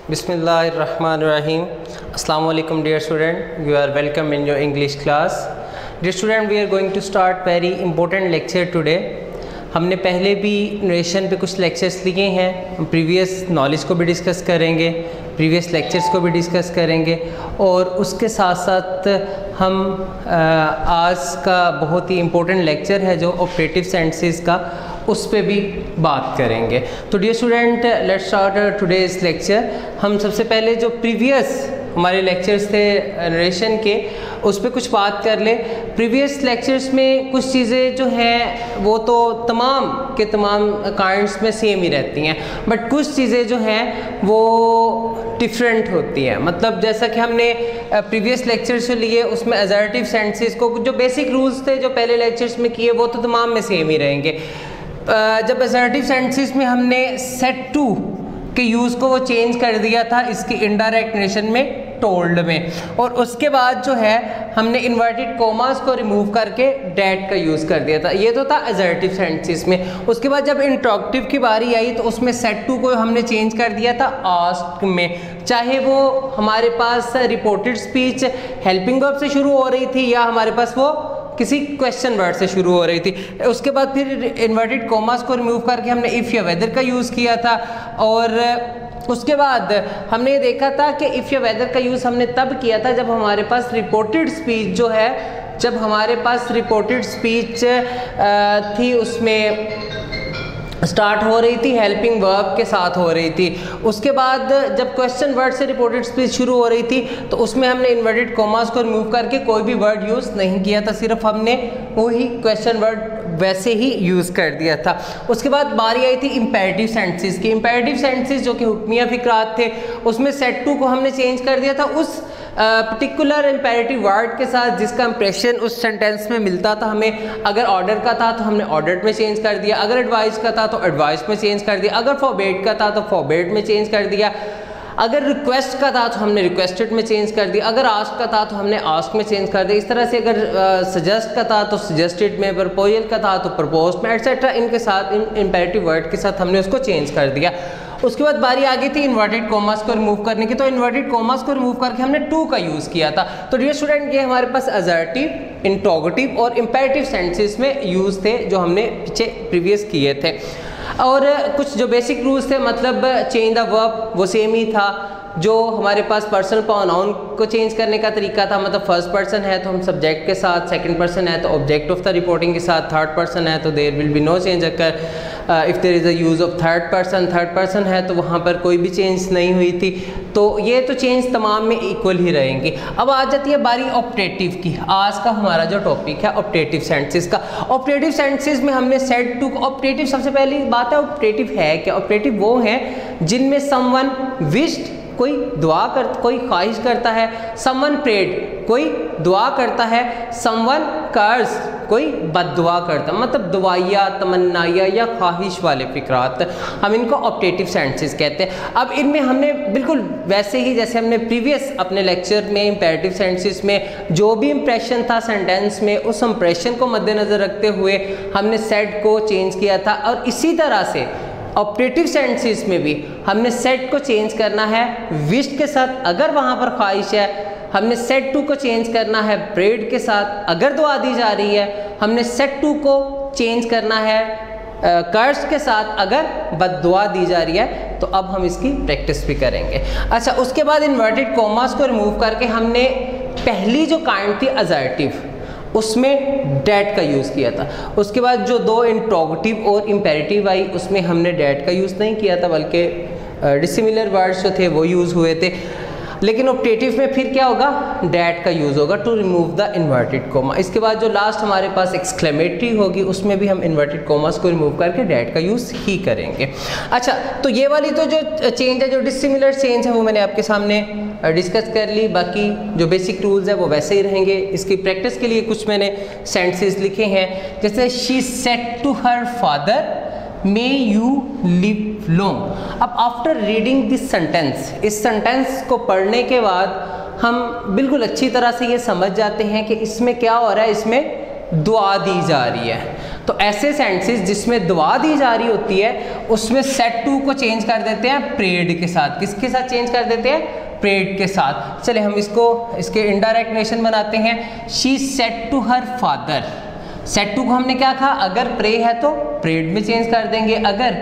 Bismillahirrahmanirrahim. Assalamu alaikum dear student. You are welcome in your English class. Dear student, we are going to start very important lecture today. हमने पहले भी narration पे कुछ lectures लिए हैं. हम previous knowledge को भी डिस्कस करेंगे, प्रीवियस लेक्चर्स को भी डिस्कस करेंगे और उसके साथ साथ हम आज का बहुत ही इम्पोर्टेंट लेक्चर है जो ऑपरेटिव सेंटेंसेस का, उस पे भी बात करेंगे. तो dear student, let's start today's lecture. हम सबसे पहले जो प्रीवियस हमारे लेक्चर्स थे नरेशन के, उस पर कुछ बात कर ले. प्रीवियस लेक्चर्स में कुछ चीज़ें जो हैं वो तो तमाम के तमाम काइंड्स में सेम ही रहती हैं, बट कुछ चीज़ें जो हैं वो डिफरेंट होती हैं. मतलब जैसा कि हमने प्रीवियस लेक्चर्स जो लिए उसमें असर्टिव सेंटेंसेस को जो बेसिक रूल्स थे जो पहले लेक्चर्स में किए वो तो तमाम में सेम ही रहेंगे. जब असर्टिव सेंटेंसेस में हमने सेट टू के यूज़ को वो चेंज कर दिया था इसकी इनडायरेक्ट नरेशन में, टोल्ड में, और उसके बाद जो है हमने इन्वर्टेड कोमास को रिमूव करके डैट का यूज़ कर दिया था. ये तो था असर्टिव सेंटेंसेस में. उसके बाद जब इंट्रोगेटिव की बारी आई तो उसमें सेट टू को हमने चेंज कर दिया था आस्क में, चाहे वो हमारे पास रिपोर्टेड स्पीच हेल्पिंग वर्ब से शुरू हो रही थी या हमारे पास वो किसी क्वेश्चन वर्ड से शुरू हो रही थी. उसके बाद फिर इन्वर्टेड कोमास को रिमूव करके हमने इफ़ या वेदर का यूज़ किया था. और उसके बाद हमने ये देखा था कि इफ़ या वेदर का यूज़ हमने तब किया था जब हमारे पास रिपोर्टेड स्पीच जो है, जब हमारे पास रिपोर्टेड स्पीच थी उसमें स्टार्ट हो रही थी हेल्पिंग वर्ब के साथ हो रही थी. उसके बाद जब क्वेश्चन वर्ड से रिपोर्टेड स्पीच शुरू हो रही थी तो उसमें हमने इन्वर्टेड कोमास को रिमूव करके कोई भी वर्ड यूज़ नहीं किया था, सिर्फ हमने वही क्वेश्चन वर्ड वैसे ही यूज़ कर दिया था. उसके बाद बारी आई थी इम्पेरेटिव सेंटेंसेस की. इम्पेरेटिव सेंटेंसेस जो कि हुक्मिया फिक्रात थे, उसमें सेट टू को हमने चेंज कर दिया था उस पर्टिकुलर इम्पेरेटिव वर्ड के साथ जिसका इंप्रेशन उस सेंटेंस में मिलता था हमें. अगर ऑर्डर का था तो हमने ऑर्डर्ड में चेंज कर दिया, अगर एडवाइस का था तो एडवाइस में चेंज कर दिया, अगर फॉरबेड का था तो फॉरबेड में चेंज कर दिया, अगर रिक्वेस्ट का था तो हमने रिक्वेस्टेड में चेंज कर दिया, अगर आस्क का था तो हमने आस्क में चेंज कर दिया. इस तरह से अगर सजेस्ट का था तो सजेस्टेड में, प्रपोजल का था तो प्रपोज में, एटसेट्रा. इनके साथ इम्पेरेटिव वर्ड के साथ हमने उसको चेंज कर दिया. उसके बाद बारी आ गई थी इन्वर्टेड कोमास को रिमूव करने की. तो इन्वर्टेड कोमास को रिमूव करके हमने टू का यूज़ किया था. तो डियर स्टूडेंट, ये हमारे पास असर्टिव, इंट्रोगेटिव और इम्पेरेटिव सेंटेंसेस में यूज़ थे जो हमने पीछे प्रीवियस किए थे. और कुछ जो बेसिक रूल्स थे, मतलब चेंज द वर्ब वो सेम ही था. जो हमारे पास पर्सनल प्रोनाउन को चेंज करने का तरीका था, मतलब फर्स्ट पर्सन है तो हम सब्जेक्ट के साथ, सेकंड पर्सन है तो ऑब्जेक्ट ऑफ द रिपोर्टिंग के साथ, थर्ड पर्सन है तो there will be no change. अगर if there is a use of third person है तो वहाँ पर कोई भी चेंज नहीं हुई थी. तो ये तो चेंज तमाम में इक्वल ही रहेंगी. अब आ जाती है बारी ऑपरेटिव की. आज का हमारा जो टॉपिक है ऑपरेटिव सेंटेंसेस का. ऑपरेटिव सेंटेंसेस में हमने सेट टू ऑपरेटिव, सबसे पहली बात है ऑपरेटिव है क्या. ऑपरेटिव वो हैं जिनमें समवन विश्ड, कोई दुआ कर, कोई ख्वाहिश करता है, समवन प्रेड, कोई दुआ करता है, समवन कर्स, कोई बद्दुआ करता है. मतलब दुआया, तमन्नाया या ख्वाहिश वाले फिक्रात, हम इनको ऑपरेटिव सेंटेंसेस कहते हैं. अब इनमें हमने बिल्कुल वैसे ही जैसे हमने प्रीवियस अपने लेक्चर में इम्पेरेटिव सेंटेंसेस में जो भी इंप्रेशन था सेंटेंस में, उस इंप्रेशन को मद्देनज़र रखते हुए हमने सेट को चेंज किया था. और इसी तरह से ऑपरेटिव सेंटेंसेस में भी हमने सेट को चेंज करना है विश के साथ अगर वहाँ पर ख्वाहिश है, हमने सेट टू को चेंज करना है प्रेड के साथ अगर दुआ दी जा रही है, हमने सेट टू को चेंज करना है कर्स के साथ अगर बद्दुआ दी जा रही है. तो अब हम इसकी प्रैक्टिस भी करेंगे. अच्छा, उसके बाद इन्वर्टेड कोमास को रिमूव करके हमने पहली जो काइंड थी असर्टिव, उसमें डैट का यूज़ किया था. उसके बाद जो दो इंट्रोगेटिव और इम्पेरेटिव आई उसमें हमने डैट का यूज़ नहीं किया था, बल्कि डिसिमिलर वर्ड्स जो थे वो यूज़ हुए थे. लेकिन ऑपरेटिव में फिर क्या होगा, डैट का यूज़ होगा to remove the inverted comma. इसके बाद जो लास्ट हमारे पास एक्सक्लेमेटरी होगी उसमें भी हम इन्वर्टेड कोमास को रिमूव करके डैट का यूज़ ही करेंगे. अच्छा, तो ये वाली तो जो चेंज है, जो डिसिमिलर चेंज है वो मैंने आपके सामने डिस्कस कर ली. बाकी जो बेसिक रूल्स है वो वैसे ही रहेंगे. इसकी प्रैक्टिस के लिए कुछ मैंने सेंटेंसेस लिखे हैं, जैसे she said to her father may you live long. अब आफ्टर रीडिंग दिस सेंटेंस, इस सेंटेंस को पढ़ने के बाद हम बिल्कुल अच्छी तरह से ये समझ जाते हैं कि इसमें क्या हो रहा है, इसमें दुआ दी जा रही है. तो ऐसे सेंटेंसेस जिसमें दुआ दी जा रही होती है उसमें सेड टू को चेंज कर देते हैं प्रेड के साथ। किसके साथ चेंज कर देते हैं? प्रेड के साथ। चले हम इसके इनडायरेक्ट नेशन बनाते हैं। She said to her father. Said to को हमने क्या कहा? अगर प्रे है तो प्रेड में चेंज कर देंगे, अगर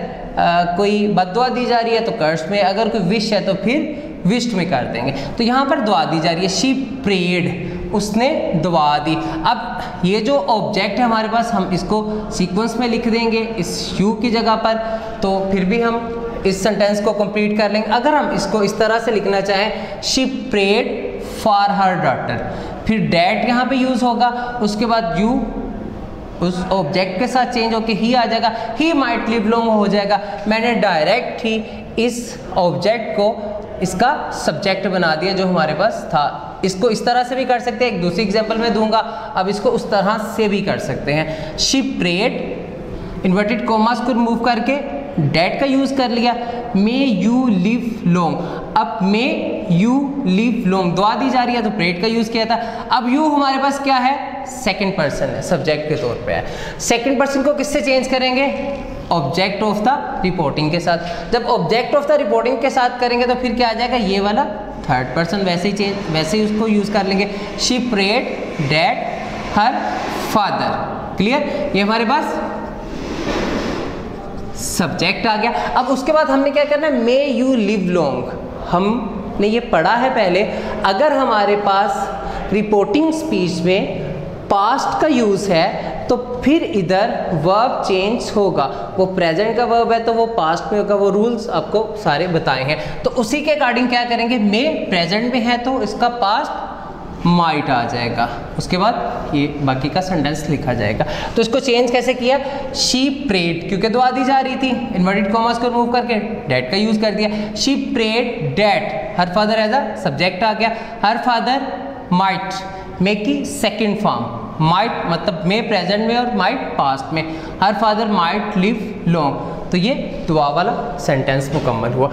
कोई बद्दुआ दी जा रही है तो कर्स में, अगर कोई विश है तो फिर विश्ड में कर देंगे। तो यहाँ पर दुआ दी जा रही है, शी प्रेड, उसने दुआ दी। अब ये जो ऑब्जेक्ट है हमारे पास, हम इसको सीक्वेंस में लिख देंगे इस यू की जगह पर, तो फिर भी हम इस सेंटेंस को कंप्लीट कर लेंगे। अगर हम इसको इस तरह से लिखना चाहें, she prayed for her daughter, फिर डैट यहाँ पे यूज होगा, उसके बाद यू उस ऑब्जेक्ट के साथ चेंज होके ही आ जाएगा, ही माइट लिव लॉन्ग हो जाएगा। मैंने डायरेक्ट ही इस ऑब्जेक्ट को इसका सब्जेक्ट बना दिया जो हमारे पास था। इसको इस तरह से भी कर सकते हैं, एक दूसरी एग्जांपल में दूंगा, अब इसको उस तरह से भी कर सकते हैं। शी प्रेड, इन्वर्टेड कॉमास को रिमूव करके डैट का यूज कर लिया, मे यू लिव लॉन्ग। अब मे यू लिव लॉन्ग दुआ दी जा रही है तो प्रेड का यूज किया था। अब यू हमारे पास क्या है? सेकंड पर्सन है, सब्जेक्ट के तौर पे है। सेकंड पर्सन को किससे चेंज करेंगे? ऑब्जेक्ट ऑफ द रिपोर्टिंग के साथ। जब ऑब्जेक्ट ऑफ द रिपोर्टिंग के साथ करेंगे तो फिर क्या आ जाएगा? ये वाला थर्ड पर्सन, वैसे ही उसको यूज कर लेंगे। She prayed that her father. Clear? ये हमारे पास सब्जेक्ट आ गया। अब उसके बाद हमने क्या करना है? मे यू लिव लॉन्ग। हमने ये पढ़ा है पहले, अगर हमारे पास रिपोर्टिंग स्पीच में पास्ट का यूज है तो फिर इधर वर्ब चेंज होगा। वो प्रेजेंट का वर्ब है तो वो पास्ट में होगा। वो रूल्स आपको सारे बताए हैं, तो उसी के अकॉर्डिंग क्या करेंगे? मे प्रेजेंट में है तो इसका पास्ट माइट आ जाएगा, उसके बाद ये बाकी का सेंटेंस लिखा जाएगा। तो इसको चेंज कैसे किया? शी प्रेड, क्योंकि दुआ दी जा रही थी, इन्वर्टेड कॉमास को रिमूव करके डैट का यूज कर दिया। She prayed that her father as a subject आ गया। हर फादर माइट, मे की सेकंड फॉर्म, माइट मतलब मे प्रेजेंट में और माइट पास्ट में। Her father might live long, तो ये दुआ वाला सेंटेंस मुकम्मल हुआ।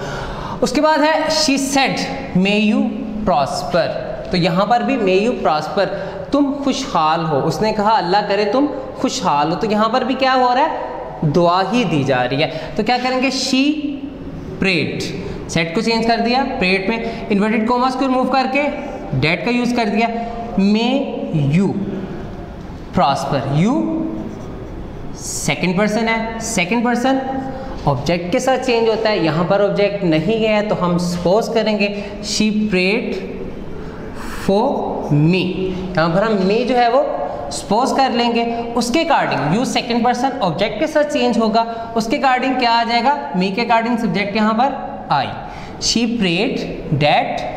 उसके बाद है she said may you prosper. तो यहाँ पर भी मे यू प्रॉस्पर, तुम खुशहाल हो। उसने कहा अल्लाह करे तुम खुशहाल हो, तो यहाँ पर भी क्या हो रहा है? दुआ ही दी जा रही है। तो क्या करेंगे? शी प्रेड, सेट को चेंज कर दिया प्रेड में, इन्वर्टेड कॉमास को रिमूव करके डैट का यूज कर दिया। May you prosper, you second person है, सेकंड पर्सन ऑब्जेक्ट के साथ चेंज होता है। यहाँ पर ऑब्जेक्ट नहीं है तो हम सपोज करेंगे शी प्रेड फॉर मी। यहाँ पर हम मी जो है वो सपोज कर लेंगे, उसके according you second person object के साथ चेंज होगा, उसके अकॉर्डिंग क्या आ जाएगा? मी के अकॉर्डिंग सब्जेक्ट यहाँ पर आई। She prayed that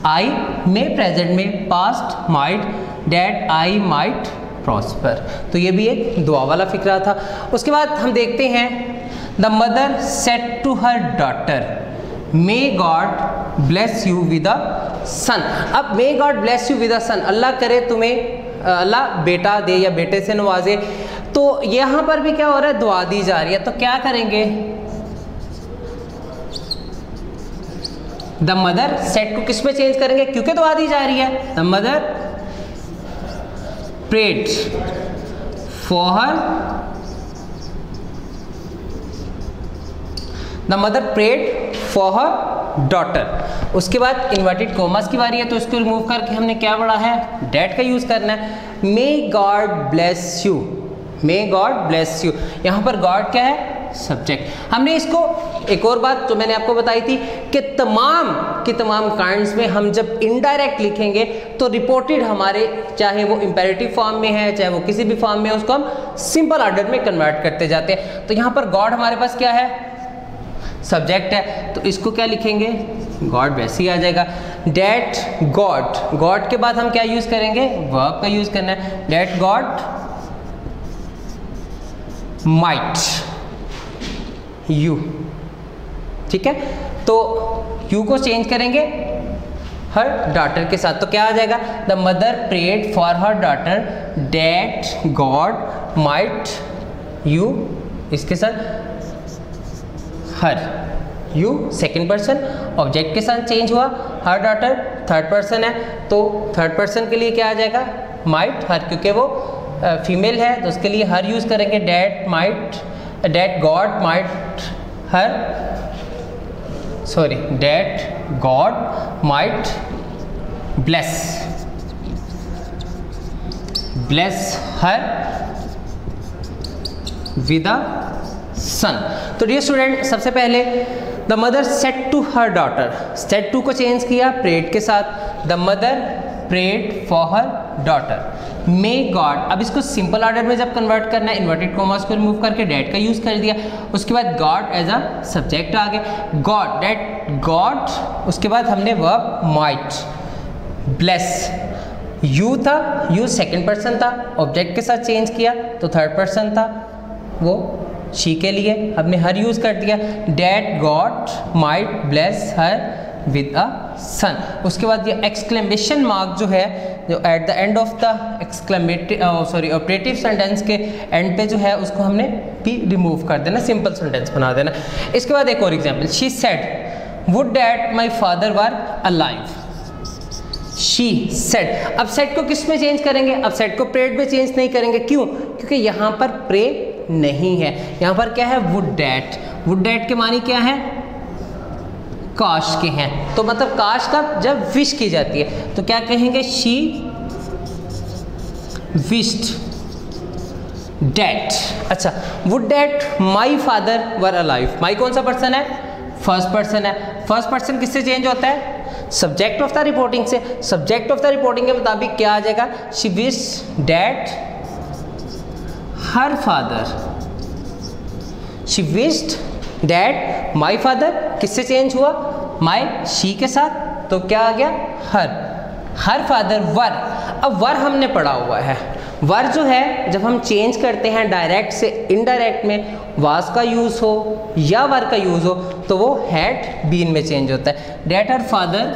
I, may present में, past might, that I might prosper. तो ये भी एक दुआ वाला फिक्रा था। उसके बाद हम देखते हैं the mother said to her daughter may God bless you with a son. अब may God bless you with a son, Allah करे तुम्हें अल्लाह बेटा दे या बेटे से नवाजे। तो यहाँ पर भी क्या हो रहा है? दुआ दी जा रही है, तो क्या करेंगे? द मदर सेट को किस में चेंज करेंगे? क्योंकि दुआ दी जा रही है। The mother prayed for her, the mother prayed for her daughter. उसके बाद इन्वर्टेड कॉमास की बारी है, तो इसको रिमूव करके हमने क्या पढ़ा है? डैट का यूज करना है। मे God bless you, may God bless you, यहाँ पर गॉड क्या है? सब्जेक्ट। हमने इसको एक और बात जो मैंने आपको बताई थी कि तमाम काइंड्स में हम जब इनडायरेक्ट लिखेंगे तो रिपोर्टेड हमारे, चाहे वो इंपेरेटिव फॉर्म में है चाहे वो किसी भी फॉर्म में है, उसको हम सिंपल ऑर्डर में कन्वर्ट करते जाते हैं। तो यहाँ पर गॉड हमारे पास क्या है? सब्जेक्ट है, तो इसको क्या लिखेंगे? गॉड वैसे ही आ जाएगा। डैट गॉड, गॉड के बाद हम क्या यूज करेंगे? वर्ब का यूज करना है। डैट गॉड माइट यू, ठीक है। तो यू को चेंज करेंगे हर डॉटर के साथ, तो क्या आ जाएगा? The mother prayed for her daughter that God might you, इसके साथ her, you second person object के साथ चेंज हुआ। हर डॉटर थर्ड पर्सन है, तो थर्ड पर्सन के लिए क्या आ जाएगा? माइट हर, क्योंकि वो फीमेल है तो उसके लिए हर यूज़ करेंगे, that God might bless her with a son. तो डियर स्टूडेंट, सबसे पहले the mother said to her daughter, said to को चेंज किया प्रेड के साथ, the mother prayed for her daughter. May God, अब इसको सिंपल ऑर्डर में जब कन्वर्ट करना है, इन्वर्टेड कॉमास को रिमूव करके डेट का यूज़ कर दिया, उसके बाद गॉड एज अ सब्जेक्ट आ गया, गॉड डेट गॉड, उसके बाद हमने वर्ब माइट, ब्लेस यू था, यू सेकंड पर्सन था, ऑब्जेक्ट के साथ चेंज किया तो थर्ड पर्सन था, वो शी के लिए हमने हर यूज़ कर दिया, that God might bless her with a son. उसके बाद ये एक्सक्लेमेशन मार्क जो है, जो at the end of the operative sentence के एंड पे जो है उसको हमने भी रिमूव कर देना, सिंपल सेंटेंस बना देना। इसके बाद एक और example, she said would that my father were alive, she said. अब सेड को किस में चेंज करेंगे? अब सेड को प्रेड में चेंज नहीं करेंगे, क्यों? क्योंकि यहाँ पर प्रे नहीं है, यहाँ पर क्या है? Would that. वुड डैट के मानी क्या है? काश के हैं, तो मतलब काश का जब विश की जाती है तो क्या कहेंगे? She wished that. अच्छा, would that my father were alive, my कौन सा पर्सन है? फर्स्ट पर्सन है। फर्स्ट पर्सन किससे चेंज होता है? सब्जेक्ट ऑफ द रिपोर्टिंग से। सब्जेक्ट ऑफ द रिपोर्टिंग के मुताबिक क्या आ जाएगा? She wished that her father, she wished that my father, किससे चेंज हुआ? माई शी के साथ, तो क्या आ गया? Her father were. अब वर हमने पढ़ा हुआ है, वर जो है जब हम चेंज करते हैं डायरेक्ट से इनडायरेक्ट में, वाज का यूज़ हो या वर का यूज़ हो तो वो हैड बीन में चेंज होता है। That her father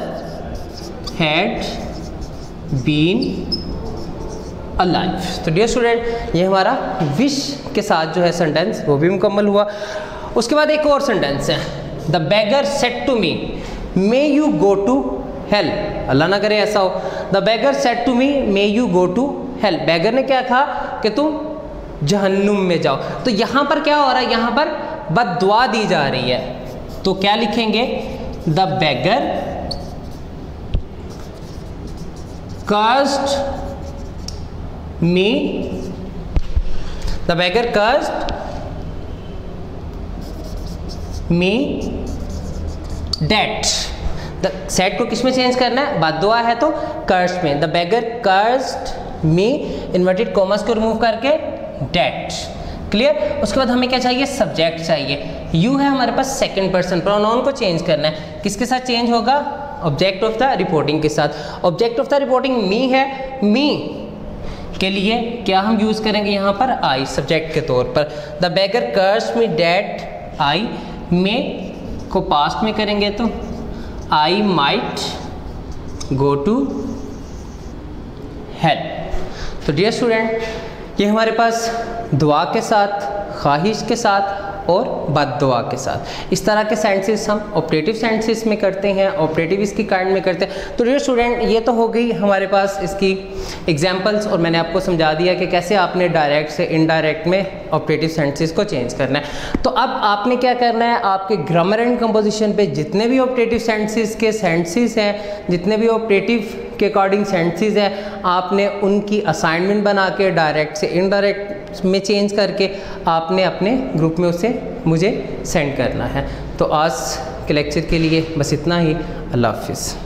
had been alive. तो डियर स्टूडेंट, ये हमारा विश के साथ जो है सेंटेंस वो भी मुकम्मल हुआ। उसके बाद एक और सेंटेंस है, the beggar said to me may you go to hell, Allah ना करे ऐसा हो। The beggar said to me may you go to hell, beggar ने क्या कहा कि तुम जहन्नुम में जाओ। तो यहाँ पर क्या हो रहा है? यहाँ पर बद्दुआ दी जा रही है, तो क्या लिखेंगे? The beggar cursed me, the beggar cursed me that। The set को किस में चेंज करना है? बद्दुआ है तो कर्स्ड में। The beggar cursed me, inverted commas को रिमूव करके डेट। क्लियर? उसके बाद हमें क्या चाहिए? सब्जेक्ट चाहिए। यू है हमारे पास सेकंड पर्सन, प्रोनाउन को चेंज करना है, किसके साथ चेंज होगा? ऑब्जेक्ट ऑफ द रिपोर्टिंग के साथ। ऑब्जेक्ट ऑफ द रिपोर्टिंग मी है, मी के लिए क्या हम यूज़ करेंगे यहाँ पर? आई, सब्जेक्ट के तौर पर। The beggar cursed me that I, में को पास्ट में करेंगे तो I might go to help. तो डियर स्टूडेंट, ये हमारे पास दुआ के साथ, ख्वाहिश के साथ और बद्दुआ के साथ, इस तरह के सेंटेंसेस हम ऑपरेटिव सेंटेंसेस में करते हैं, ऑपरेटिव इसकी काइंड में करते हैं। तो डियर स्टूडेंट, ये तो हो गई हमारे पास इसकी एग्जांपल्स, और मैंने आपको समझा दिया कि कैसे आपने डायरेक्ट से इनडायरेक्ट में ऑपरेटिव सेंटेंसेस को चेंज करना है। तो अब आपने क्या करना है? आपके ग्रामर एंड कंपोजिशन पे जितने भी ऑपरेटिव सेंटेंसेस के सेंटेंसेस हैं, जितने भी ऑपरेटिव के अकॉर्डिंग सेंटेंसेस हैं, आपने उनकी असाइनमेंट बना के डायरेक्ट से इनडायरेक्ट में चेंज करके आपने अपने ग्रुप में उसे मुझे सेंड करना है। तो आज के लेक्चर के लिए बस इतना ही। अल्लाह हाफिज़।